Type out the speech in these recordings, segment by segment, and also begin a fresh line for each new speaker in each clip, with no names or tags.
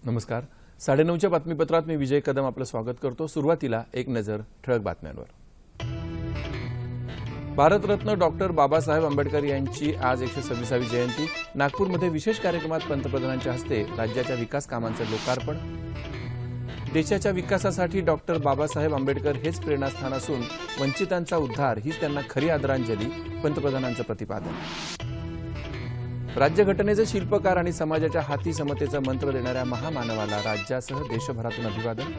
नमस्कार. 9:30च्या बातमीपत्रात मी विजय कदम आपलं स्वागत करतो. सुरुवातीला एक नजर ठळक बातम्यांवर. भारतरत्न डॉक्टर बाबासाहेब आंबेडकर यांची आज 126वी जयंती. नागपूरमध्ये विशेष कार्यक्रमात पंतप्रधानांच्या हस्ते राज्याच्या विकास कामांचं लोकार्पण. देशाच्या विकासासाठी डॉक्टर बाबासाहेब आंबेडकर हेच प्रेरणास्थान असून वंचितांचा उद्धार हीच त्यांना खरी आदरांजली, पंतप्रधानांचं प्रतिपादन. राज्यघटनेचे शिल्पकार आणि समाजाच्या हाती समतेचा मंत्र देणाऱ्या महामानवाला राज्यासह देशभरातून अभिवादन.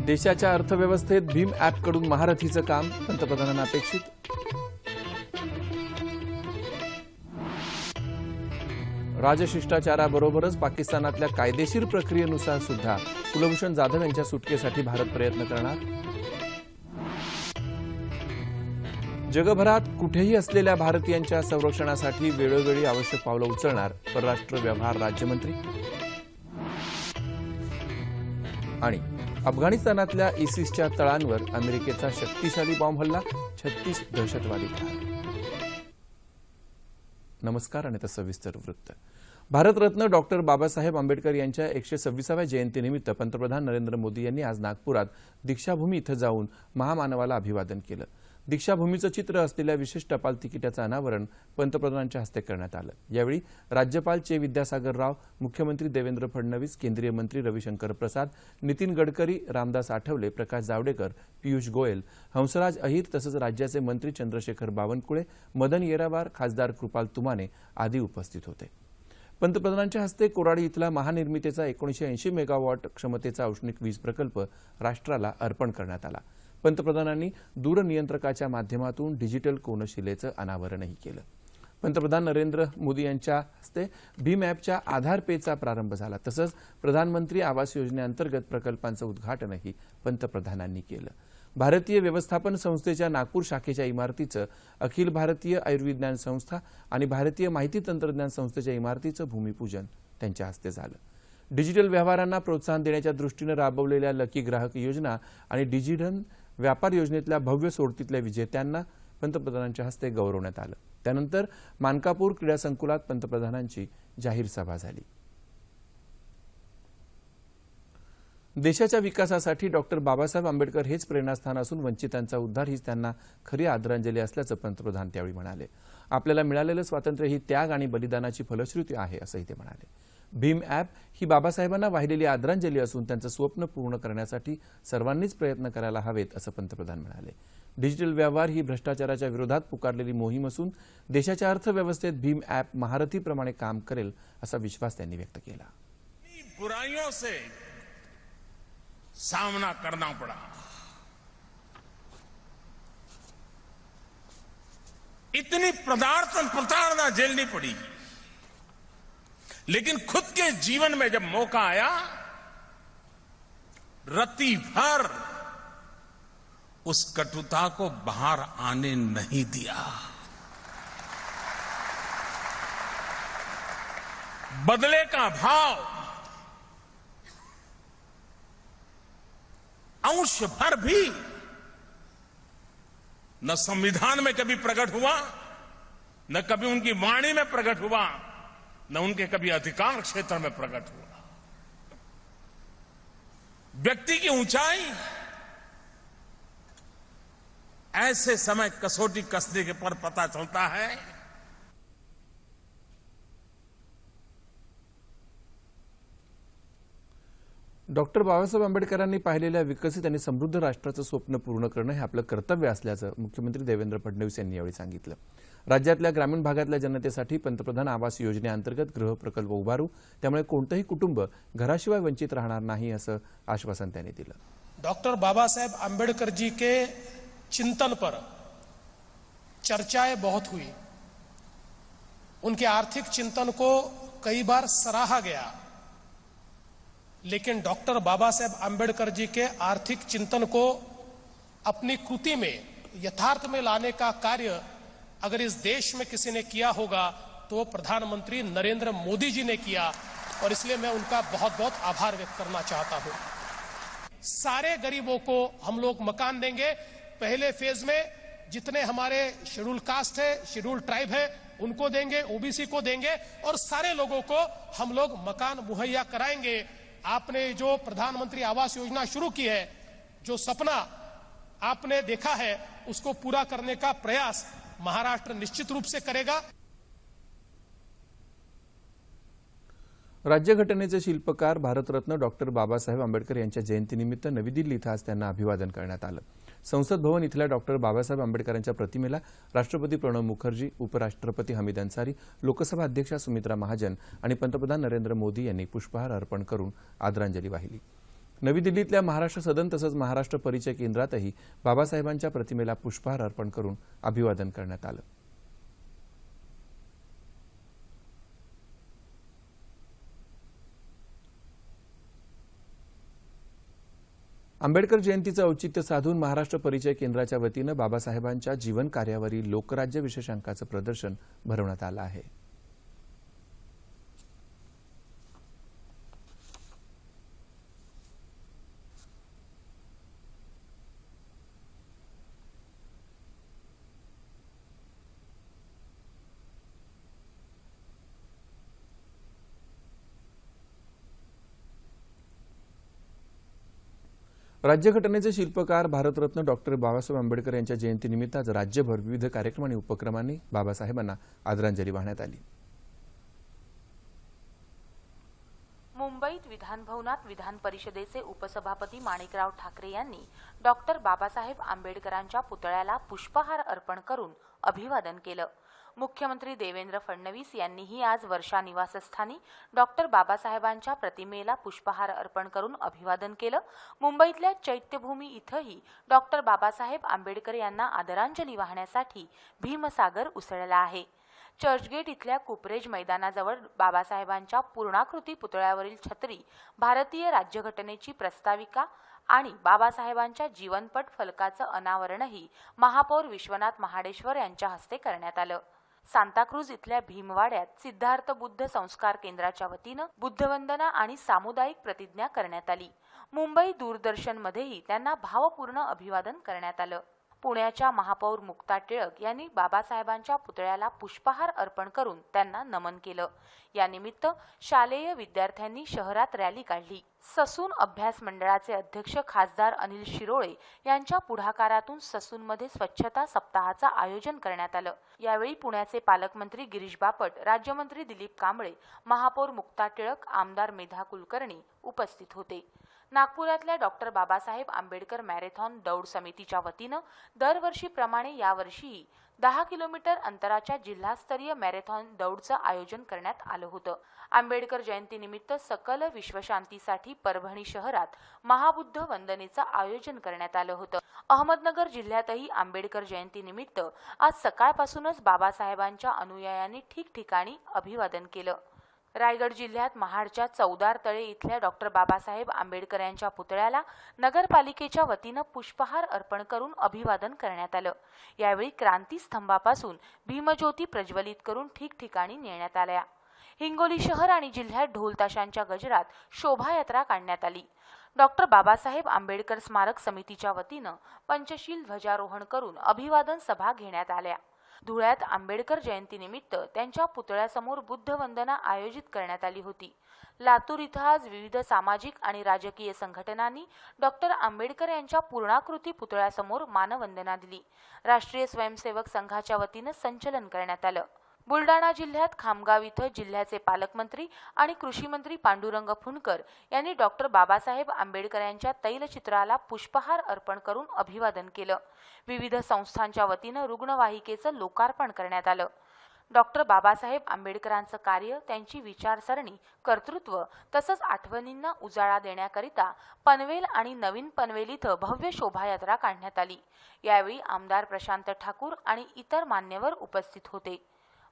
देशाच्या अर्थव्यवस्थेत भीम ॲपकडून महारथीचं काम, पंतप्रधानांना अपेक्षित. राजशिष्टाचाराबरोबरच पाकिस्तानातल्या कायदेशीर प्रक्रियेनुसार सुद्धा कुलभूषण जाधव यांच्या सुटकेसाठी भारत प्रयत्न करणार. जगभरात कुठेही असलेल्या भारतीयांच्या संरक्षणासाठी वेळोवेळी आवश्यक पावलं उचलणार परराष्ट्र व्यवहार राज्यमंत्री. आणि अफगाणिस्तानातल्या इसिसच्या तळांवर अमेरिकेचा शक्तिशाली बॉम्ब हल्ला, 36 दहशतवादी ठार. नमस्कार आणि सविस्तर वृत्त. भारतरत्न डॉक्टर बाबासाहेब आंबेडकर यांच्या 126व्या जयंतीनिमित्त पंतप्रधान नरेंद्र मोदी यांनी आज नागपुरात दीक्षाभूमी इथं जाऊन महामानवाला अभिवादन केलं. दीक्षाभूमीचं चित्र असलेल्या विशेष टपाल तिकिटाचं अनावरण पंतप्रधानांच्या हस्ते करण्यात आलं. यावेळी राज्यपाल चे विद्यासागर राव, मुख्यमंत्री देवेंद्र फडणवीस, केंद्रीय मंत्री रविशंकर प्रसाद, नितीन गडकरी, रामदास आठवले, प्रकाश जावडेकर, पियुष गोयल, हंसराज अहिर तसंच राज्याचे मंत्री चंद्रशेखर बावनकुळे, मदन येरावार, खासदार कृपाल तुमाने आदी उपस्थित होते. पंतप्रधानांच्या हस्ते कोराडी इथला महानिर्मितीचा 1980 मेगावॉट क्षमतेचा औष्णिक वीज प्रकल्प राष्ट्राला अर्पण करण्यात आला. पंतप्रधानांनी दूरनियंत्रकाच्या माध्यमातून डिजिटल कोनशिलेचं अनावरणही केलं. पंतप्रधान नरेंद्र मोदी यांच्या हस्ते भीम ॲपच्या आधार पेचा प्रारंभ झाला. तसंच प्रधानमंत्री आवास योजनेअंतर्गत प्रकल्पांचं उद्घाटनही पंतप्रधानांनी केलं. भारतीय व्यवस्थापन संस्थेच्या नागपूर शाखेच्या इमारतीचं, अखिल भारतीय आयुर्विज्ञान संस्था आणि भारतीय माहिती तंत्रज्ञान संस्थेच्या इमारतीचं भूमिपूजन त्यांच्या हस्ते झालं. डिजिटल व्यवहारांना प्रोत्साहन देण्याच्या दृष्टीनं राबवलेल्या लकी ग्राहक योजना आणि डिजिटल व्यापार योजनेतल्या भव्य सोडतीतल्या विजेत्यांना पंतप्रधानांच्या हस्ते गौरवण्यात आलं. त्यानंतर मानकापूर क्रीडा संकुलात पंतप्रधानांची जाहीर सभा झाली. देशाच्या विकासासाठी डॉक्टर बाबासाहेब आंबेडकर हेच प्रेरणास्थान असून वंचितांचा उद्धार हीच त्यांना खरी आदरांजली असल्याचं पंतप्रधान त्यावेळी म्हणाले. आपल्याला मिळालेलं स्वातंत्र्य ही त्याग आणि बलिदानाची फलश्रुती आहे असंही ते म्हणाले. भीम ॲप ही बाबासाहेबांना वाहिलेली आदरांजली असून त्यांचं स्वप्न पूर्ण करण्यासाठी सर्वांनीच प्रयत्न करायला हवेत असं पंतप्रधान म्हणाले. डिजिटल व्यवहार ही भ्रष्टाचाराच्या विरोधात पुकारलेली मोहीम असून देशाच्या अर्थव्यवस्थेत भीम ॲप महारथीप्रमाणे काम करेल असा विश्वास त्यांनी व्यक्त केला.
बुराइयों से सामना करना पड़ा, इतनी प्रताड़ना झेलनी पड़ी, लेकिन खुद के जीवन में जब मौका आया, रत्ती भर उस कटुता को बाहर आने नहीं दिया. बदले का भाव अंश भर भी न संविधान में कभी प्रकट हुआ, न कभी उनकी वाणी में प्रकट हुआ, न उनके कभी अधिकार क्षेत्र में प्रकट हुआ. व्यक्ति की ऊंचाई ऐसे समय कसौटी कसने के पर पता चलता है.
डॉक्टर बाबासाहेब आंबेडकरांनी पाहिलेल्या विकसित आणि समृद्ध राष्ट्राचं स्वप्न पूर्ण करणं हे आपलं कर्तव्य असल्याचं मुख्यमंत्री देवेंद्र फडणवीस यांनी यावेळी सांगितलं. राज्यातल्या ग्रामीण भागातल्या जनतेसाठी पंतप्रधान आवास योजनेअंतर्गत गृह प्रकल्प उभारू, त्यामुळे कोणतंही कुटुंब घराशिवाय वंचित राहणार नाही असं आश्वासन त्यांनी दिलं.
डॉक्टर बाबा साहेब आंबेडकर जी के चिंतन पर चर्चाएं बहुत हुई. उनके आर्थिक चिंतन को कई बार सराहा गया, लेकिन डॉक्टर बाबा साहेब आंबेडकर जी के आर्थिक चिंतन को अपनी कृति में, यथार्थ में लाने का कार्य अगर इस देश में किसी ने किया होगा तो प्रधानमंत्री नरेंद्र मोदी जी ने किया, और इसलिए मैं उनका बहुत बहुत आभार व्यक्त करना चाहता हूं. सारे गरीबों को हम लोग मकान देंगे. पहले फेज में जितने हमारे शेड्यूल कास्ट है, शेड्यूल ट्राइब है, उनको देंगे, ओबीसी को देंगे और सारे लोगों को हम लोग मकान मुहैया कराएंगे। आपने जो प्रधानमंत्री आवास योजना शुरू की है, जो सपना आपने देखा है, उसको पूरा करने का प्रयास महाराष्ट्र निश्चित रूप से करेगा।
राज्यघटनेचे शिल्पकार भारतरत्न डॉक्टर बाबासाहेब आंबेडकर यांच्या जयंतीनिमित्त नवी दिल्ली इथं आज त्यांना अभिवादन करण्यात आलं। संसद भवन इथल्या डॉक्टर बाबासाहेब आंबेडकरांच्या प्रतिमेला राष्ट्रपती प्रणव मुखर्जी, उपराष्ट्रपती हमीद अन्सारी, लोकसभा अध्यक्षा सुमित्रा महाजन आणि पंतप्रधान नरेंद्र मोदी यांनी पुष्पहार अर्पण करून आदरांजली वाहिली। नवी दिल्लीतल्या महाराष्ट्र सदन तसंच महाराष्ट्र परिचय केंद्रातही बाबासाहेबांच्या प्रतिमेला पुष्पहार अर्पण करून अभिवादन करण्यात आलं। आंबेडकर जयंतीचं औचित्य साधून महाराष्ट्र परिचय केंद्राच्या वतीनं बाबासाहेबांच्या जीवन कार्यावरील लोकराज्य विशेषांकाचं प्रदर्शन भरवण्यात आलं आहे। राज्यघटनेचे शिल्पकार भारतरत्न डॉक्टर बाबासाहेब आंबेडकर यांच्या जयंतीनिमित्त आज राज्यभर विविध कार्यक्रम आणि उपक्रमांनी बाबासाहेबांना आदरांजली वाहण्यात आली।
मुंबईत विधान भवनात विधान परिषदेचे उपसभापती माणिकराव ठाकरे यांनी डॉक्टर बाबासाहेब आंबेडकरांच्या पुतळ्याला पुष्पहार अर्पण करून अभिवादन केलं। मुख्यमंत्री देवेंद्र फडणवीस यांनीही आज वर्षा निवासस्थानी डॉक्टर बाबासाहेबांच्या प्रतिमेला पुष्पहार अर्पण करून अभिवादन केलं। मुंबईतल्या चैत्यभूमी इथंही डॉक्टर बाबासाहेब आंबेडकर यांना आदरांजली वाहण्यासाठी भीमसागर उसळला आहे। चर्चगेट इथल्या कुपरेज मैदानाजवळ बाबासाहेबांच्या पूर्णाकृती पुतळ्यावरील छत्री, भारतीय राज्यघटनेची प्रस्ताविका आणि बाबासाहेबांच्या जीवनपट फलकाचं अनावरणही महापौर विश्वनाथ महाडेश्वर यांच्या हस्ते करण्यात आलं। सांताक्रूज इथल्या भीमवाड्यात सिद्धार्थ बुद्ध संस्कार केंद्राच्या वतीनं बुद्धवंदना आणि सामुदायिक प्रतिज्ञा करण्यात आली। मुंबई दूरदर्शनमध्येही त्यांना भावपूर्ण अभिवादन करण्यात आलं। पुण्याच्या महापौर मुक्ता टिळक यांनी बाबासाहेबांच्या पुतळ्याला पुष्पहार अर्पण करून त्यांना नमन केलं। यानिमित्त शालेय विद्यार्थ्यांनी शहरात रॅली काढली। ससून अभ्यास मंडळाचे अध्यक्ष खासदार अनिल शिरोळे यांच्या पुढाकारातून ससूनमध्ये स्वच्छता सप्ताहाचं आयोजन करण्यात आलं। यावेळी पुण्याचे पालकमंत्री गिरीश बापट, राज्यमंत्री दिलीप कांबळे, महापौर मुक्ता टिळक, आमदार मेधा कुलकर्णी उपस्थित होते। नागपुरातल्या डॉक्टर बाबासाहेब आंबेडकर मॅरेथॉन दौड समितीच्या वतीनं दरवर्षीप्रमाणे यावर्षीही 10 किलोमीटर अंतराच्या जिल्हास्तरीय मॅरेथॉन दौडचं आयोजन करण्यात आलं होतं। आंबेडकर जयंतीनिमित्त सकल विश्वशांतीसाठी परभणी शहरात महाबुद्ध वंदनेचं आयोजन करण्यात आलं होतं। अहमदनगर जिल्ह्यातही आंबेडकर जयंतीनिमित्त आज सकाळपासूनच बाबासाहेबांच्या अनुयायांनी ठिकठिकाणी अभिवादन केलं। रायगड जिल्ह्यात महाडच्या चौदार तळे इथल्या डॉक्टर बाबासाहेब आंबेडकर यांच्या पुतळ्याला नगरपालिकेच्या वतीनं पुष्पहार अर्पण करून अभिवादन करण्यात आलं। यावेळी क्रांती स्तंभापासून भीमज्योती प्रज्वलित करून ठिकठिकाणी नेण्यात आल्या। हिंगोली शहर आणि जिल्ह्यात ढोलताशांच्या गजरात शोभायात्रा काढण्यात आली। डॉक्टर बाबासाहेब आंबेडकर स्मारक समितीच्या वतीनं पंचशील ध्वजारोहण करून अभिवादन सभा घेण्यात आल्या। धुळ्यात आंबेडकर जयंतीनिमित्त त्यांच्या पुतळ्यासमोर बुद्धवंदना आयोजित करण्यात आली होती। लातूर इथं आज विविध सामाजिक आणि राजकीय संघटनांनी डॉक्टर आंबेडकर यांच्या पूर्णाकृती पुतळ्यासमोर मानवंदना दिली। राष्ट्रीय स्वयंसेवक संघाच्या वतीनं संचलन करण्यात आलं। बुलडाणा जिल्ह्यात खामगाव इथं जिल्ह्याचे पालकमंत्री आणि कृषी मंत्री पांडुरंग फुंडकर यांनी डॉक्टर बाबासाहेब आंबेडकर यांच्या तैलचित्राला पुष्पहार अर्पण करून अभिवादन केलं। विविध संस्थांच्या वतीनं रुग्णवाहिकेचं लोकार्पण करण्यात आलं। डॉक्टर बाबासाहेब आंबेडकरांचं कार्य, त्यांची विचारसरणी, कर्तृत्व तसंच आठवणींना उजाळा देण्याकरिता पनवेल आणि नवीन पनवेल इथं भव्य शोभायात्रा काढण्यात आली। यावेळी आमदार प्रशांत ठाकूर आणि इतर मान्यवर उपस्थित होते।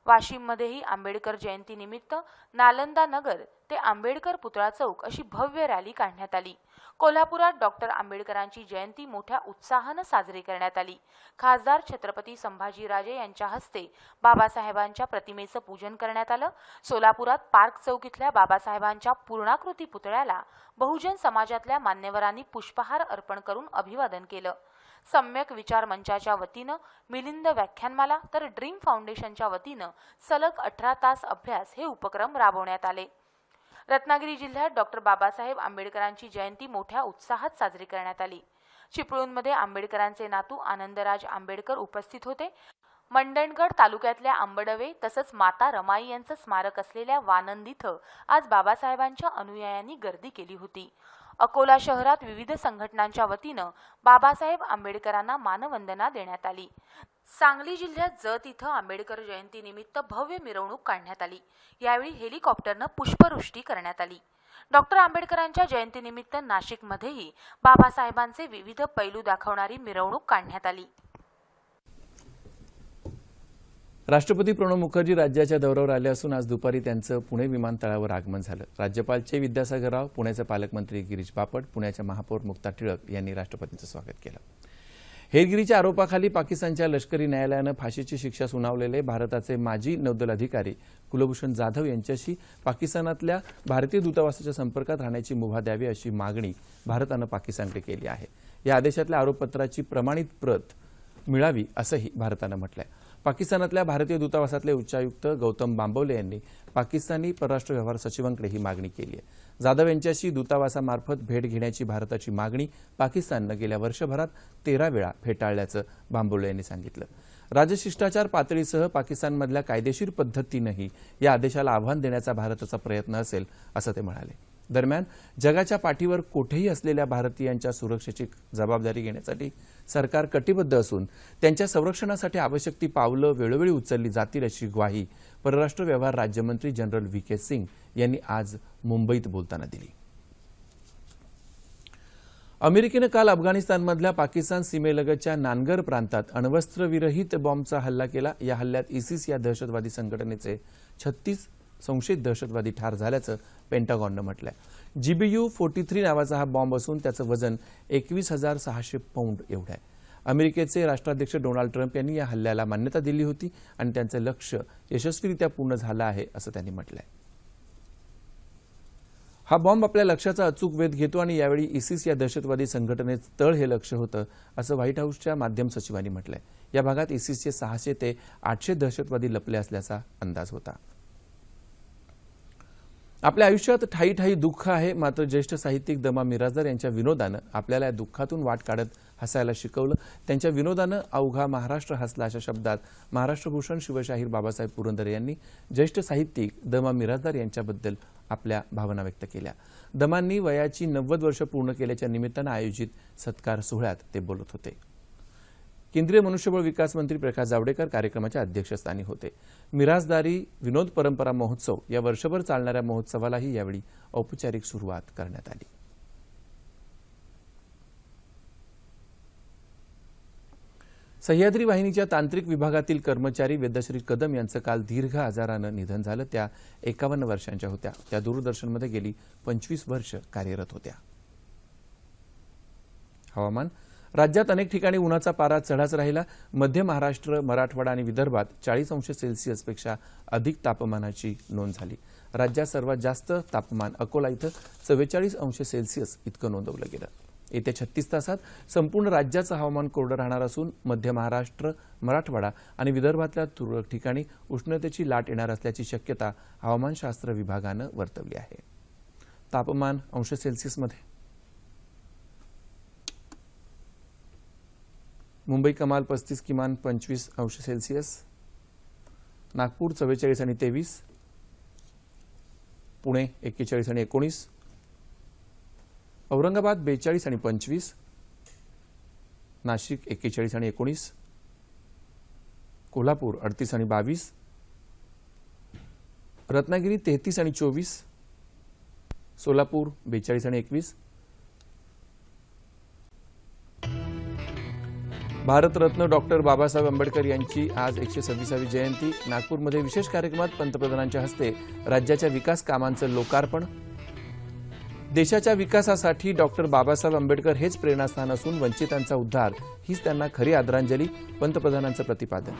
वाशिममध्येही आंबेडकर जयंतीनिमित्त नालंदा नगर ते आंबेडकर पुतळा चौक अशी भव्य रॅली काढण्यात आली। कोल्हापुरात डॉक्टर आंबेडकरांची जयंती मोठ्या उत्साहानं साजरी करण्यात आली। खासदार छत्रपती संभाजीराजे यांच्या हस्ते बाबासाहेबांच्या प्रतिमेचं पूजन करण्यात आलं। सोलापुरात पार्क चौक इथल्या बाबासाहेबांच्या पूर्णाकृती पुतळ्याला बहुजन समाजातल्या मान्यवरांनी पुष्पहार अर्पण करून अभिवादन केलं। सम्यक विचार मंचाच्या वतीनं मिलिंद व्याख्यानमाला तर ड्रीम फाउंडेशनच्या वतीनं सलग 18 तास अभ्यास हे उपक्रम राबवण्यात आले. रत्नागिरी जिल्ह्यात डॉक्टर बाबासाहेब आंबेडकरांची जयंती मोठ्या उत्साहात साजरी करण्यात आली. चिपळूणमध्ये आंबेडकरांचे नातू आनंदराज आंबेडकर उपस्थित होते. मंडणगड तालुक्यातल्या आंबडवे तसंच माता रमाई यांचं स्मारक असलेल्या वानंद इथं आज बाबासाहेबांच्या अनुयायांनी गर्दी केली होती. अकोला शहरात विविध संघटनांच्या वतीनं बाबासाहेब आंबेडकरांना मानवंदना देण्यात आली. सांगली जिल्ह्यात जत इथं आंबेडकर जयंतीनिमित्त भव्य मिरवणूक काढण्यात आली. यावेळी हेलिकॉप्टरनं पुष्पवृष्टी करण्यात आली. डॉक्टर आंबेडकरांच्या जयंतीनिमित्त नाशिकमध्येही बाबासाहेबांचे विविध पैलू दाखवणारी मिरवणूक काढण्यात आली.
राष्ट्रपती प्रणव मुखर्जी राज्याच्या दौऱ्यावर आले असून आज दुपारी त्यांचं पुणे विमानतळावर आगमन झालं. राज्यपाल विद्यासागर राव, पुण्याचे पालकमंत्री गिरीश बापट, पुण्याच्या महापौर मुक्ता टिळक यांनी राष्ट्रपतींचं स्वागत केलं. हेरगिरीच्या आरोपाखाली पाकिस्तानच्या लष्करी न्यायालयानं फाशीची शिक्षा सुनावलेले भारताचे माजी नौदल अधिकारी कुलभूषण जाधव यांच्याशी पाकिस्तानातल्या भारतीय दूतावासाच्या संपर्कात राहण्याची मुभा द्यावी अशी मागणी भारतानं पाकिस्तानकडे केली आहे. या आदेशातल्या आरोपपत्राची प्रमाणित प्रत मिळावी असंही भारतानं म्हटलंय. पाकिस्तानातल्या भारतीय दूतावासातले उच्चायुक्त गौतम बांबवले यांनी पाकिस्तानी परराष्ट्र व्यवहार सचिवांकडे ही मागणी केली आहे. जाधव यांच्याशी दूतावासामार्फत भेट घेण्याची भारताची मागणी पाकिस्ताननं गेल्या वर्षभरात 13 वेळा फेटाळल्याचं बांबवले यांनी सांगितलं. राजशिष्टाचार पातळीसह पाकिस्तानमधल्या कायदेशीर पद्धतीनंही या आदेशाला आव्हान देण्याचा भारताचा प्रयत्न असेल असं ते म्हणाले. दरम्यान जगाच्या पाठीवर कुठेही असलेल्या भारतीयांच्या सुरक्षेची जबाबदारी घेण्यासाठी सरकार कटिबद्ध असून त्यांच्या संरक्षणासाठी आवश्यक ती पावलं वेळोवेळी उचलली जातील अशी ग्वाही परराष्ट्र व्यवहार राज्यमंत्री जनरल व्ही.के. सिंग यांनी आज मुंबईत बोलताना दिली. अमेरिकेनं काल अफगाणिस्तानमधल्या पाकिस्तान सीमेलगतच्या नानगर प्रांतात अण्वस्त्रविरहित बॉम्बचा हल्ला केला. या हल्ल्यात इसिस या दहशतवादी संघटनेचे 36 संशयित दहशतवादी ठार झाल्याचं पेंटागॉननं म्हटलंय. GBU-43 नावाचा हा बॉम्ब असून त्याचं वजन 21,600 पौंड एवढं आहे. अमेरिकेचे राष्ट्राध्यक्ष डोनाल्ड ट्रम्प यांनी या हल्ल्याला मान्यता दिली होती आणि त्यांचं लक्ष्य यशस्वीरित्या पूर्ण झालं आहे असं त्यांनी म्हटलंय. हा बॉम्ब आपल्या लक्ष्याचा अचूक वेध घेतो आणि यावेळी इसिस या दहशतवादी संघटनेचं तळ हे लक्ष्य होतं असं व्हाईट हाऊसच्या माध्यम सचिवांनी म्हटलंय. या भागात इसिसचे 600 ते 800 दहशतवादी लपले असल्याचा अंदाज होता. आपल्या आयुष्यात ठायी ठायी दुःख आहे, मात्र ज्येष्ठ साहित्यिक दमा मिरासदार यांच्या विनोदानं आपल्याला या दुःखातून वाट काढत हसायला शिकवलं. त्यांच्या विनोदानं अवघा महाराष्ट्र हसला अशा शब्दात महाराष्ट्रभूषण शिवशाहीर बाबासाहेब पुरंदरे यांनी ज्येष्ठ साहित्यिक दमा मिरासदार यांच्याबद्दल आपल्या भावना व्यक्त केल्या. दमांनी वयाची 90 वर्ष पूर्ण केल्याच्या निमित्तानं आयोजित सत्कार सोहळ्यात ते बोलत होते. केंद्रीय मनुष्यबळ विकास मंत्री प्रकाश जावडेकर कार्यक्रमाच्या अध्यक्षस्थानी होते. मिरासदारी विनोद परंपरा महोत्सव या वर्षभर चालणाऱ्या महोत्सवालाही यावेळी औपचारिक सुरुवात करण्यात आली. सह्याद्री वाहिनीच्या तांत्रिक विभागातील कर्मचारी वेदश्री कदम यांचं काल दीर्घ आजारानं निधन झालं. त्या 51 वर्षांच्या होत्या. त्या दूरदर्शनमध्ये गेली 25 वर्ष कार्यरत होत्या. हवामान. राज्यात अनेक ठिकाणी उन्हाचा पारा चढाच राहिला. मध्य महाराष्ट्र, मराठवाडा आणि विदर्भात 40 अंश सेल्सिअसपेक्षा अधिक तापमानाची नोंद झाली. राज्यात सर्वात जास्त तापमान अकोला इथं 44 अंश सेल्सिअस इतकं नोंदवलं गेलं. येत्या 36 तासात संपूर्ण राज्याचं हवामान कोरडं राहणार असून मध्य महाराष्ट्र, मराठवाडा आणि विदर्भातल्या तुरळक ठिकाणी उष्णतेची लाट येणार असल्याची शक्यता हवामानशास्त्र विभागानं वर्तवली आहे. तापमान अंश सेल्सिअसमध्ये मुंबई कमाल 35, किमान 25 अंश सेल्सिअस. नागपूर 44 आणि 23, पुणे 41 आणि 19, औरंगाबाद 42 आणि 25, नाशिक 41 आणि 19, कोल्हापूर 38 आणि 22, रत्नागिरी 33 आणि 24, सोलापूर 42 आणि 21. भारतरत्न डॉक्टर बाबासाहेब आंबेडकर यांची आज 126वी जयंती. नागपूरमध्ये विशेष कार्यक्रमात पंतप्रधानांच्या हस्ते राज्याच्या विकास कामांचं लोकार्पण. देशाच्या विकासासाठी डॉक्टर बाबासाहेब आंबेडकर हेच प्रेरणास्थान असून वंचितांचा उद्धार हीच त्यांना खरी आदरांजली, पंतप्रधानांचं प्रतिपादन.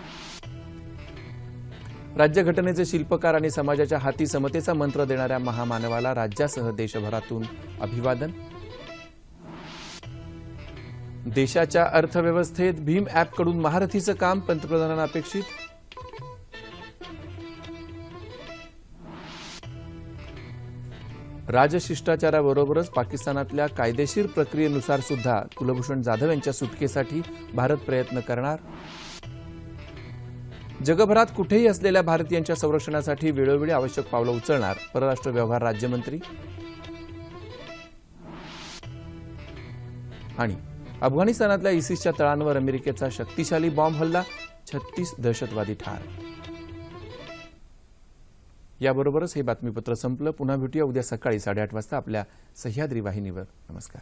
राज्यघटनेचे शिल्पकार आणि समाजाच्या हाती समतेचा मंत्र देणाऱ्या महामानवाला राज्यासह देशभरातून अभिवादन. देशाच्या अर्थव्यवस्थेत भीम ॲपकडून महारथीचं काम पंतप्रधानांना अपेक्षित. राजशिष्टाचाराबरोबरच पाकिस्तानातल्या कायदेशीर प्रक्रियेनुसार सुद्धा कुलभूषण जाधव यांच्या सुटकेसाठी भारत प्रयत्न करणार. जगभरात कुठेही असलेल्या भारतीयांच्या संरक्षणासाठी वेळोवेळी आवश्यक पावलं उचलणार परराष्ट्र व्यवहार राज्यमंत्री. आणि अफगाणिस्तानातल्या इसिसच्या तळांवर अमेरिकेचा शक्तिशाली बॉम्ब हल्ला, 36 दहशतवादी ठार. याबरोबरच हे बातमीपत्र संपलं. पुन्हा भेटूया उद्या सकाळी 8:30 वाजता आपल्या सह्याद्री वाहिनीवर. नमस्कार.